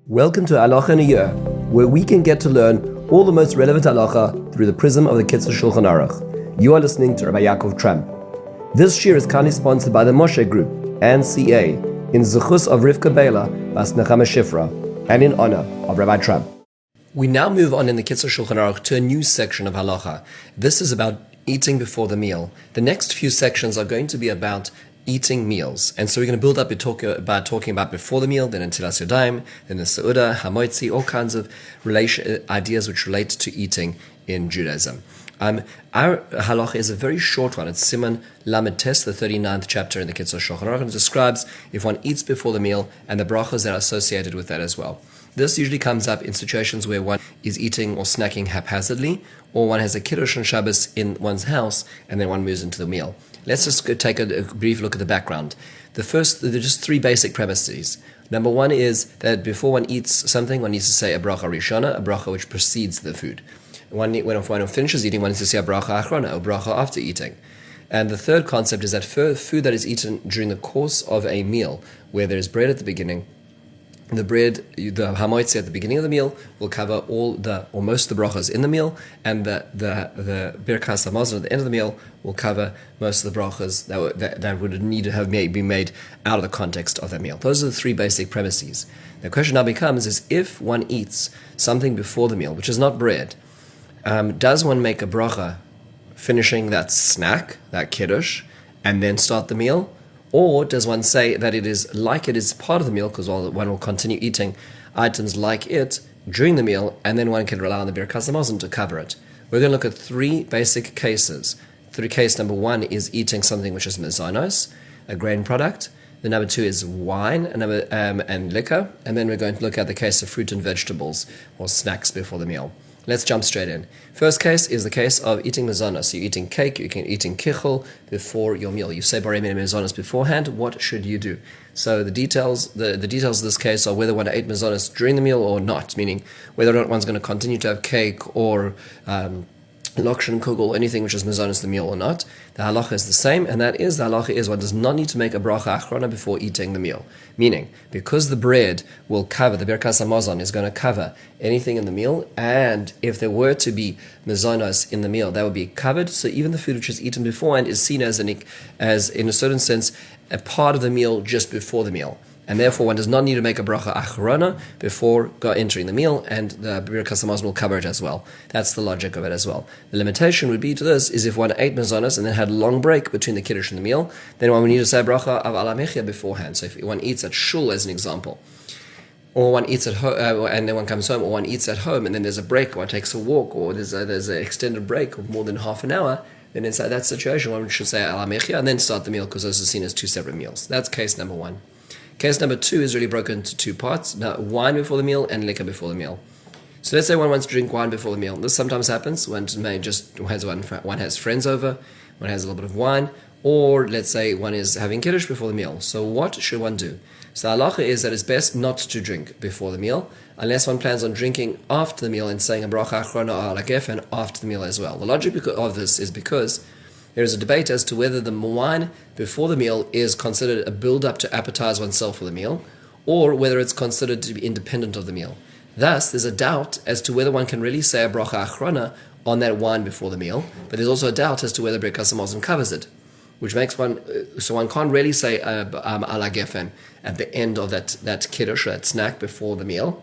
Welcome to Halacha in a Year, where we can get to learn all the most relevant halacha through the prism of the Kitzur Shulchan Aruch. You are listening to Rabbi Ya'akov Trump. This year is kindly sponsored by the Moshe Group and CA in zechus of Rivka Béla bas נחama Shifra and in honor of Rabbi Trump. We now move on in the Kitzur Shulchan Aruch to a new section of halacha. This is about eating before the meal. The next few sections are going to be about eating meals. And so we're going to build up talking about before the meal, then Netilas Yadayim, then the Seudah, Hamoitzi, all kinds of ideas which relate to eating in Judaism. Our halacha is a very short one. It's Siman Lamed Tes, the 39th chapter in the Kitzur Shulchan Aruch, and it describes if one eats before the meal and the brachas that are associated with that as well. This usually comes up in situations where one is eating or snacking haphazardly, or one has a Kiddush on Shabbos in one's house, and then one moves into the meal. Let's just take a brief look at the background. There's just three basic premises. Number one is that before one eats something, one needs to say a bracha rishona, a bracha which precedes the food. When one finishes eating, one needs to say a bracha achrona, a bracha after eating. And the third concept is that food that is eaten during the course of a meal, where there is bread at the beginning, the hamoitzi at the beginning of the meal will cover most of the brachas in the meal, and the birkas hamazon at the end of the meal will cover most of the brachas that would need to have been made out of the context of that meal. Those are the three basic premises. The question now becomes is if one eats something before the meal, which is not bread, does one make a bracha finishing that snack, that kiddush, and then start the meal? Or does one say that it is part of the meal, because one will continue eating items like it during the meal, and then one can rely on the birkas hamazon to cover it? We're going to look at three basic cases. Case number one is eating something which is mezonos, a grain product. The number two is wine and liquor. And then we're going to look at the case of fruit and vegetables or snacks before the meal. Let's jump straight in. First case is the case of eating mezonos. So you're eating cake, you're eating kichel before your meal. You say borei min mezonos beforehand. What should you do? So the details of this case are whether one ate mezonos during the meal or not, meaning whether or not one's going to continue to have cake or lokshen kugel, anything which is mezonos the meal or not. The halacha is the same, and the halacha is one does not need to make a bracha achrona before eating the meal. Meaning, because the bread will cover, the birkas hamazon is going to cover anything in the meal, and if there were to be mezonos in the meal, that would be covered. So even the food which is eaten beforehand is seen as in a certain sense, a part of the meal just before the meal. And therefore, one does not need to make a bracha achrona before entering the meal, and the birkas hamazon will cover it as well. That's the logic of it as well. The limitation would be to this is if one ate mezonos and then had a long break between the kiddush and the meal, then one would need to say a bracha of ala mechia beforehand. So if one eats at shul, as an example, or one eats at home, and then one comes home, or one eats at home, and then there's a break, or one takes a walk, or there's an extended break of more than half an hour, then inside that situation, one should say ala mechia and then start the meal, because those are seen as two separate meals. That's case number one. Case number two is really broken into two parts. Now, wine before the meal and liquor before the meal. So let's say one wants to drink wine before the meal. This sometimes happens. One has friends over, one has a little bit of wine, or let's say one is having kiddush before the meal. So what should one do? So the halacha is that it's best not to drink before the meal, unless one plans on drinking after the meal and saying a bracha achrona or ala gefen after the meal as well. The logic of this is because there is a debate as to whether the wine before the meal is considered a build-up to appetize oneself for the meal, or whether it's considered to be independent of the meal. Thus, there's a doubt as to whether one can really say a bracha achrona on that wine before the meal, but there's also a doubt as to whether birkas hamazon covers it, which makes one can't really say ala gefen at the end of that kiddush, that snack before the meal.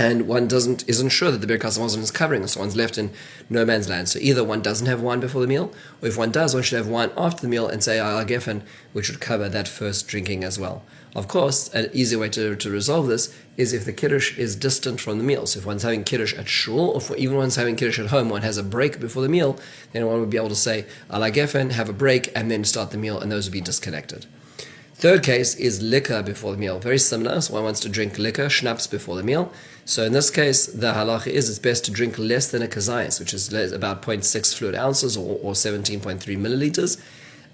And one isn't sure that the birkas hamazon is covering, so one's left in no man's land. So either one doesn't have wine before the meal, or if one does, one should have wine after the meal and say al gefen, which would cover that first drinking as well. Of course, an easy way to resolve this is if the kiddush is distant from the meal. So if one's having kiddush at shul, or even one's having kiddush at home, one has a break before the meal, then one would be able to say al gefen, have a break, and then start the meal, and those would be disconnected. Third case is liquor before the meal. Very similar. So one wants to drink liquor, schnapps, before the meal. So in this case, the halacha is it's best to drink less than a kazayas, which is about 0.6 fluid ounces or 17.3 milliliters.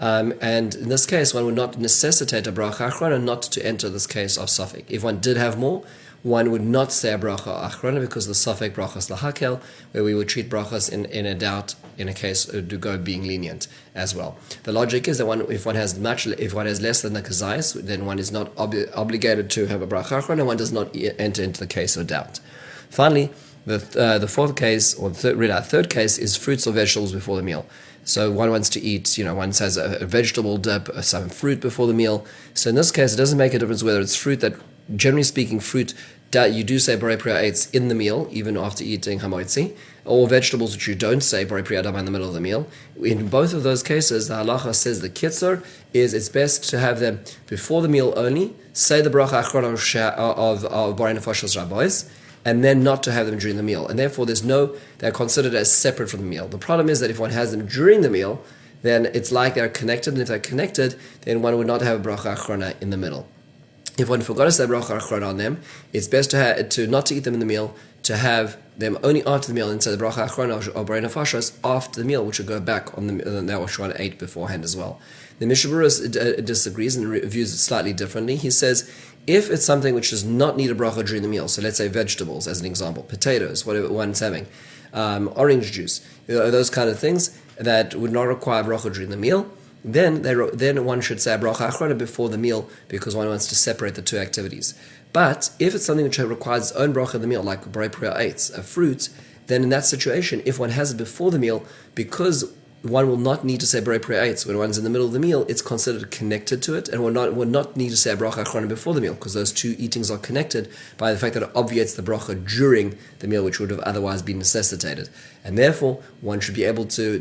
And in this case, one would not necessitate a bracha achrona not to enter this case of suffix. If one did have more, one would not say a bracha achrona because the safek brachas lahakel, where we would treat brachas in a doubt in a case to go being lenient as well. The logic is that if one has less than the kazayas, then one is not obligated to have a bracha achrona, and one does not enter into the case of doubt. Finally, the fourth case, or third case, is fruits or vegetables before the meal. So one wants to eat, one has a vegetable dip, some fruit before the meal. So in this case, it doesn't make a difference whether it's fruit that, generally speaking, fruit you do say borei pri ha'etz in the meal, even after eating hamoitzi, or vegetables which you don't say borei pri ha'adama in the middle of the meal. In both of those cases, the halacha says the kitzur is it's best to have them before the meal only, say the bracha achrona of borei nefashos rabbos, and then not to have them during the meal. And therefore, they're considered as separate from the meal. The problem is that if one has them during the meal, then it's like they're connected, and if they're connected, then one would not have a bracha achrona in the middle. If one forgot to say bracha achrona on them, it's best to not to eat them in the meal, to have them only after the meal, and say the bracha achrona or borei nefashos after the meal, which will go back on that which one ate beforehand as well. The Mishnah Berurah disagrees and views it slightly differently. He says, if it's something which does not need a bracha during the meal, so let's say vegetables as an example, potatoes, whatever one's having, orange juice, those kind of things that would not require bracha during the meal, then one should say a bracha achrona before the meal because one wants to separate the two activities. But if it's something which requires its own bracha in the meal, like borei pri ha'etz, a fruit, then in that situation, if one has it before the meal, because one will not need to say borei pri ha'etz when one's in the middle of the meal, it's considered connected to it, and one will not need to say a bracha achrona before the meal, because those two eatings are connected by the fact that it obviates the bracha during the meal, which would have otherwise been necessitated. And therefore, one should be able to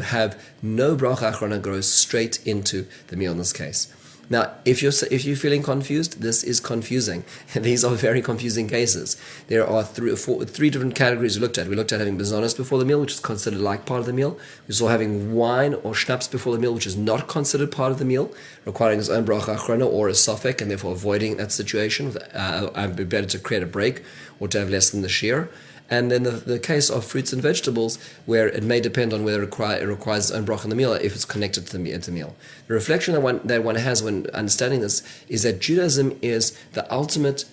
have no bracha achrona go straight into the meal in this case. Now, if you're feeling confused, this is confusing. These are very confusing cases. There are three different categories we looked at. We looked at having bezonos before the meal, which is considered like part of the meal. We saw having wine or schnapps before the meal, which is not considered part of the meal, requiring its own bracha achrona or a safek, and therefore avoiding that situation. It'd be better to create a break or to have less than the shear. And then the case of fruits and vegetables, where it may depend on whether it requires its own bracha in the meal, or if it's connected to the meal. The reflection that one has when understanding this is that Judaism is the ultimate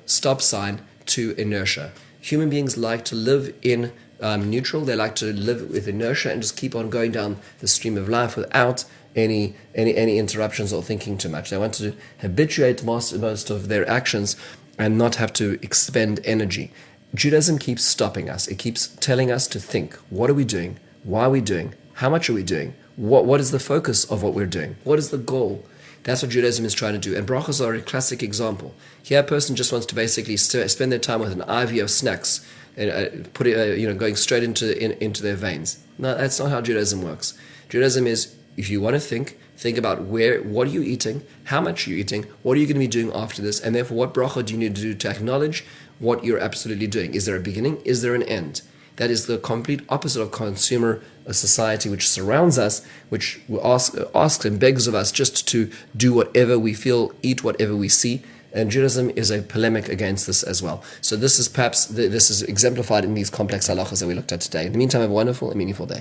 stop sign to inertia. Human beings like to live in neutral. They like to live with inertia and just keep on going down the stream of life without any interruptions or thinking too much. They want to habituate most of their actions and not have to expend energy. Judaism keeps stopping us. It keeps telling us to think. What are we doing? Why are we doing? How much are we doing? What is the focus of what we're doing? What is the goal? That's what Judaism is trying to do. And brachas are a classic example. Here a person just wants to basically spend their time with an IV of snacks, and going straight into their veins. No, that's not how Judaism works. Judaism is, if you want to think about what are you eating, how much are you eating, what are you going to be doing after this, and therefore what bracha do you need to do to acknowledge what you're absolutely doing. Is there a beginning? Is there an end? That is the complete opposite of consumer society which surrounds us, which asks and begs of us just to do whatever we feel, eat whatever we see. And Judaism is a polemic against this as well. So this is exemplified in these complex halachas that we looked at today. In the meantime, have a wonderful and meaningful day.